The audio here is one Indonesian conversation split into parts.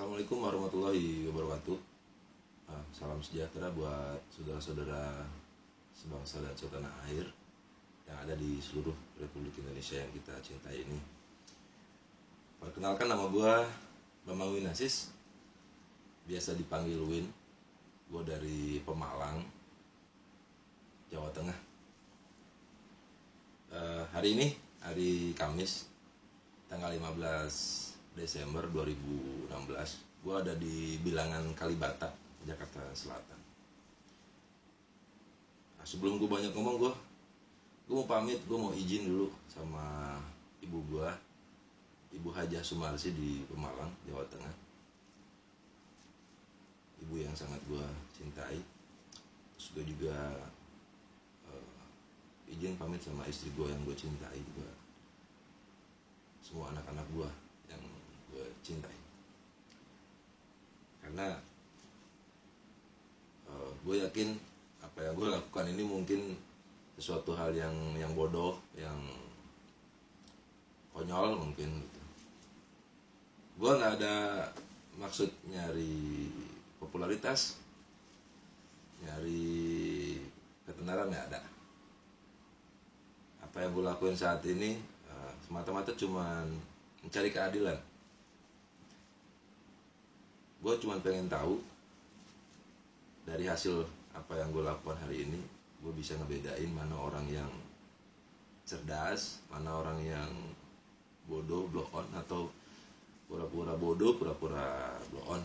Assalamualaikum warahmatullahi wabarakatuh. Salam sejahtera buat saudara-saudara sebangsa dan setanah air yang ada di seluruh Republik Indonesia yang kita cintai ini. Perkenalkan, nama gue Bambang Winasis, biasa dipanggil Win. Gue dari Pemalang, Jawa Tengah. Hari ini hari Kamis, tanggal 15 Desember 2016, gue ada di bilangan Kalibata, Jakarta Selatan. Nah, sebelum gue banyak ngomong, gue mau pamit, gue mau izin dulu sama ibu gue, Ibu Hajah Sumarsi di Pemalang, Jawa Tengah. Ibu yang sangat gue cintai. Terus gue juga izin pamit sama istri gue yang gue cintai juga, semua anak-anak gue yang gue cintai. Karena gue yakin apa yang gue lakukan ini mungkin sesuatu hal yang bodoh, yang konyol mungkin gitu. Gue nggak ada maksud nyari popularitas, nyari ketenaran, nggak ada. Apa yang gue lakuin saat ini semata-mata cuman mencari keadilan. Gue cuma pengen tahu dari hasil apa yang gue lakukan hari ini, gue bisa ngebedain mana orang yang cerdas, mana orang yang bodoh, blow on, atau pura-pura bodoh, pura-pura blow on.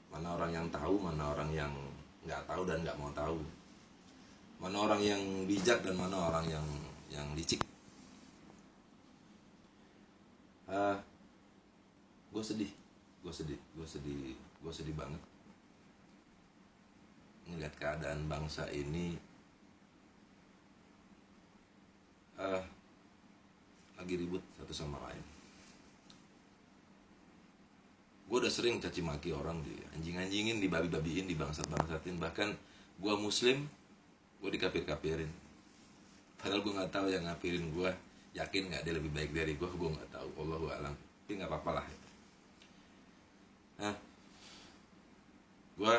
Mana orang yang tahu, mana orang yang nggak tahu dan nggak mau tahu. Mana orang yang bijak dan mana orang yang licik. Gue sedih banget ngeliat keadaan bangsa ini lagi ribut satu sama lain. Gue udah sering caci maki orang, di anjing-anjingin, dibabi-babiin, dibangsat-bangsatin. Bahkan gue muslim, gue dikafir-kafirin. Padahal gue nggak tahu yang ngafirin gue, yakin nggak dia lebih baik dari gue nggak tahu. Allahu a'lam. Tapi nggak apa-apa lah. Nah, gue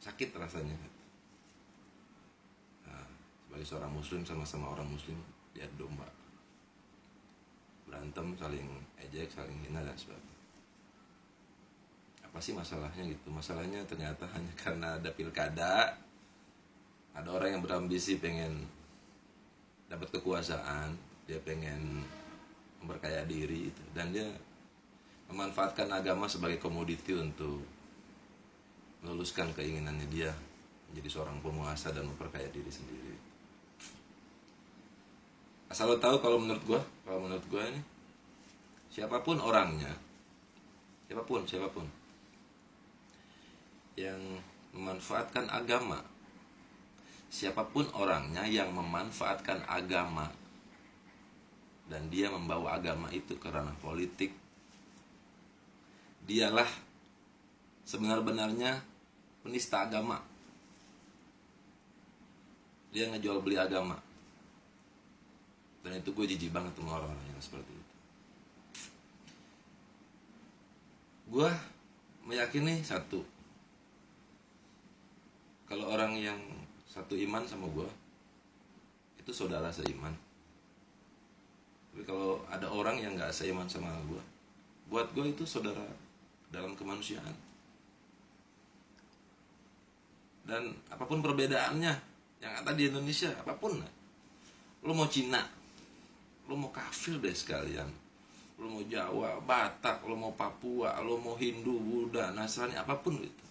sakit rasanya. Nah, sebagai seorang muslim, sama-sama orang muslim, dia domba, berantem, saling ejek, saling hina dan sebagainya. Apa sih masalahnya gitu? Masalahnya ternyata hanya karena ada pilkada, ada orang yang berambisi pengen dapat kekuasaan, dia pengen memperkaya diri gitu, dan dia memanfaatkan agama sebagai komoditi untuk meluluskan keinginannya dia menjadi seorang penguasa dan memperkaya diri sendiri. Asal lo tahu, kalau menurut gue ini, siapapun orangnya, siapapun yang memanfaatkan agama, siapapun orangnya yang memanfaatkan agama dan dia membawa agama itu ke ranah politik, dialah sebenar-benarnya penista agama. Dia ngejual beli agama. Dan itu gue jijik banget sama orang-orang yang seperti itu. Gue meyakini satu, kalau orang yang satu iman sama gue, itu saudara seiman. Tapi kalau ada orang yang gak seiman sama gue, buat gue itu saudara dalam kemanusiaan. Dan apapun perbedaannya yang ada di Indonesia, apapun, lo mau Cina, lo mau kafir deh sekalian, lo mau Jawa, Batak, lo mau Papua, lo mau Hindu, Buddha, Nasrani, apapun gitu.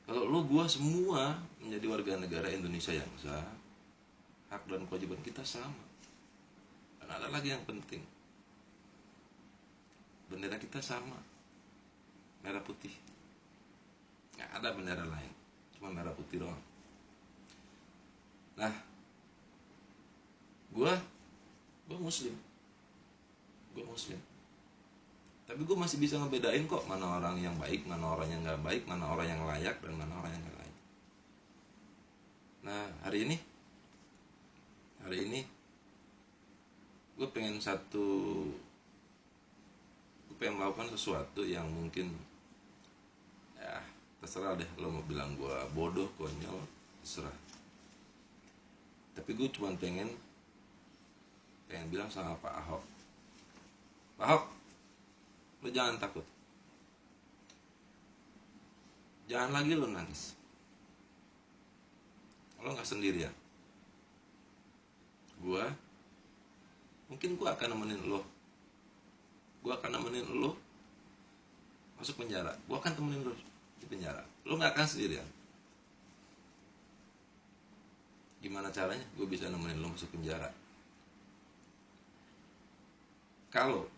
Kalau lo, gua, semua menjadi warga negara Indonesia yang sah, hak dan kewajiban kita sama. Dan ada lagi yang penting, bendera kita sama, merah putih. Nggak ada bendera lain, cuma merah putih doang. Nah, gue muslim, tapi gue masih bisa ngebedain kok mana orang yang baik, mana orang yang nggak baik, mana orang yang layak dan mana orang yang nggak layak. Nah, hari ini gue pengen satu pengen melakukan sesuatu yang mungkin ya terserah deh, lo mau bilang gue bodoh, konyol, terserah. Tapi gue cuma pengen bilang sama Pak Ahok, Pak Ahok, lo jangan takut, jangan lagi lo nangis, lo nggak sendirian. Mungkin gue akan nemenin lo, masuk penjara, gue akan temenin lo di penjara, lo nggak akan sendirian. Gimana caranya gue bisa nemenin lo masuk penjara? Kalau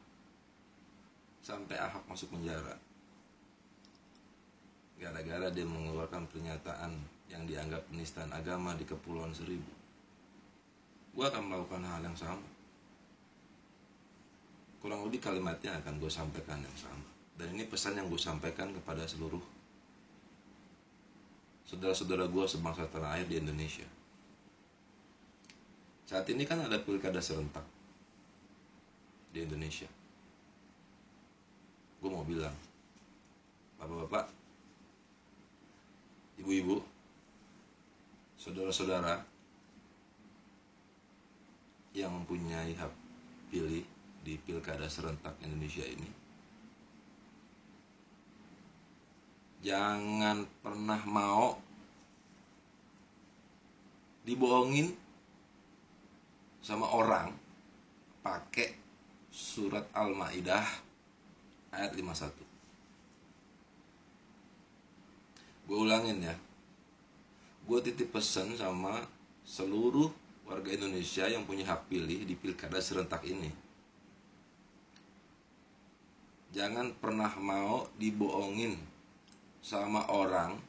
sampai Ahok masuk penjara gara-gara dia mengeluarkan pernyataan yang dianggap penistaan agama di Kepulauan Seribu, gue akan melakukan hal yang sama. Kurang lebih kalimatnya akan gue sampaikan yang sama. Dan ini pesan yang gue sampaikan kepada seluruh saudara-saudara gue sebangsa tanah air di Indonesia. Saat ini kan ada pilkada serentak di Indonesia. Gue mau bilang, bapak-bapak, ibu-ibu, saudara-saudara yang mempunyai hak pilih di pilkada serentak Indonesia ini, jangan pernah mau dibohongin sama orang pakai surat Al-Maidah ayat 51. Gue ulangin ya, gue titip pesan sama seluruh warga Indonesia yang punya hak pilih di pilkada serentak ini, jangan pernah mau dibohongin sama orang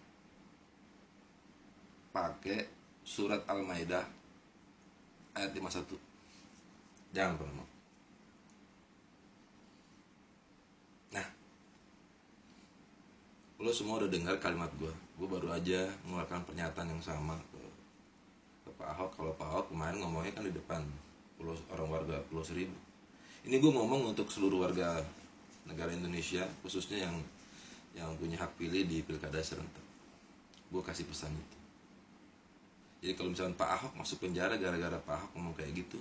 pakai surat Al-Maidah ayat 51. Jangan pernah mau. Nah, lo semua udah dengar kalimat gue baru aja mengeluarkan pernyataan yang sama ke Pak Ahok. Kalau Pak Ahok kemarin ngomongnya kan di depan orang warga Pulau Seribu. Ini gue ngomong untuk seluruh warga negara Indonesia, khususnya yang punya hak pilih di pilkada serentak. Gue kasih pesan itu. Jadi kalau misalnya Pak Ahok masuk penjara gara-gara Pak Ahok ngomong kayak gitu,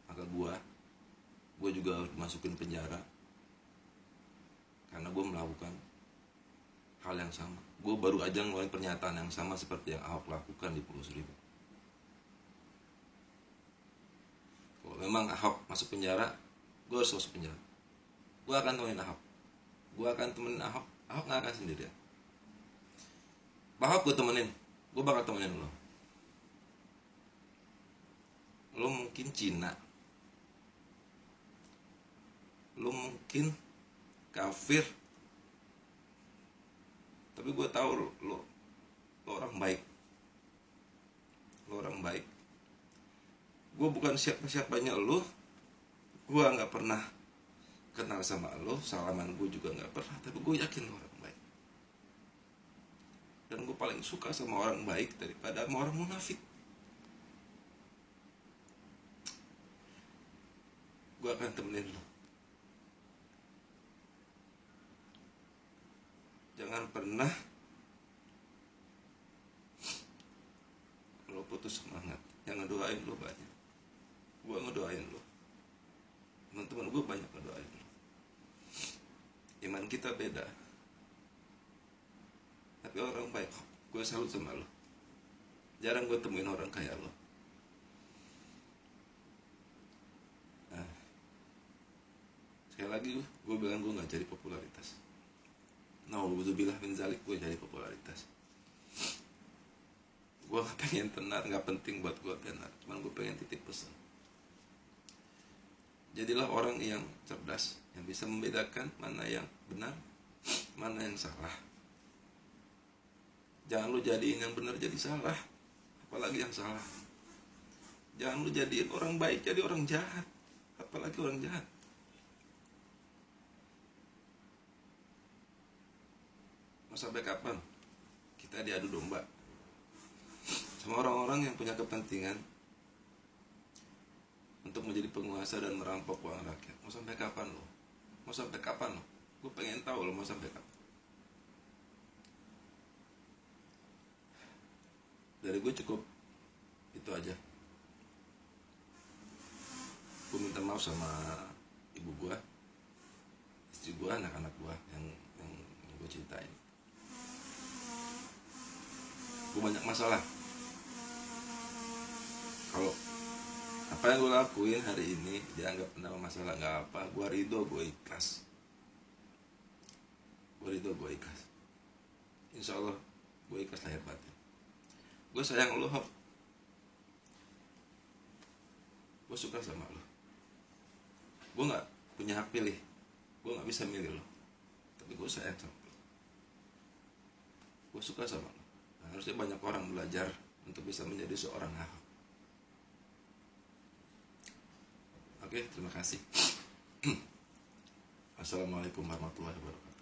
maka gue juga harus masukin penjara karena gue melakukan hal yang sama. Gue baru aja ngeluarin pernyataan yang sama seperti yang Ahok lakukan di Pulau Seribu. Kalau memang Ahok masuk penjara, gue harus masuk penjara. Gue akan temenin Ahok. Ahok gak akan sendirian. Pak Ahok gue temenin, gue bakal temenin lo. Lo mungkin Cina, lo mungkin kafir, tapi gue tahu lo orang baik. Lo orang baik. Gue bukan siapa-siapanya lo. Gue nggak pernah kenal sama lo, salaman gue juga nggak pernah. Tapi gue yakin lo orang baik. Dan gue paling suka sama orang baik daripada sama orang munafik. Gue akan temenin lo. Jangan pernah lo putus semangat. Yang ngedoain lo banyak. Gue ngedoain lo. Teman-teman gue banyak ngedoain lo. Iman kita beda. Tapi orang baik, gue salut sama lo. Jarang gue temuin orang kayak lo. Nah, sekali lagi gue bilang gue gak cari popularitas. Na'udzubillah min zalik, gue cari popularitas. Gue gak pengen tenar, gak penting buat gue tenar. Cuman gue pengen titip pesan. Jadilah orang yang cerdas, yang bisa membedakan mana yang benar, mana yang salah. Jangan lu jadiin yang benar jadi salah, apalagi yang salah. Jangan lu jadiin orang baik jadi orang jahat, apalagi orang jahat. Mau sampai kapan kita diadu domba sama orang-orang yang punya kepentingan untuk menjadi penguasa dan merampok uang rakyat? Mau sampai kapan lo? Mau sampai kapan lo? Gue pengen tahu lo mau sampai kapan. Dari gue cukup itu aja. Gue minta maaf sama ibu gue, istri gue, anak-anak gue yang gue cintain. Gue banyak masalah. Kalau apa yang gue lakuin hari ini dianggap benar masalah, nggak apa, gue ridho, gue ikhlas. Gue ridho, gue ikhlas. Insya Allah gue ikhlas lahir batin. Gue sayang lo, Hop. Gue suka sama lo. Gue nggak punya hak pilih, gue nggak bisa milih lo, tapi gue sayang sama lo. Gue suka sama lo. Nah, harusnya banyak orang belajar untuk bisa menjadi seorang Ahok. Oke, terima kasih. Assalamualaikum warahmatullahi wabarakatuh.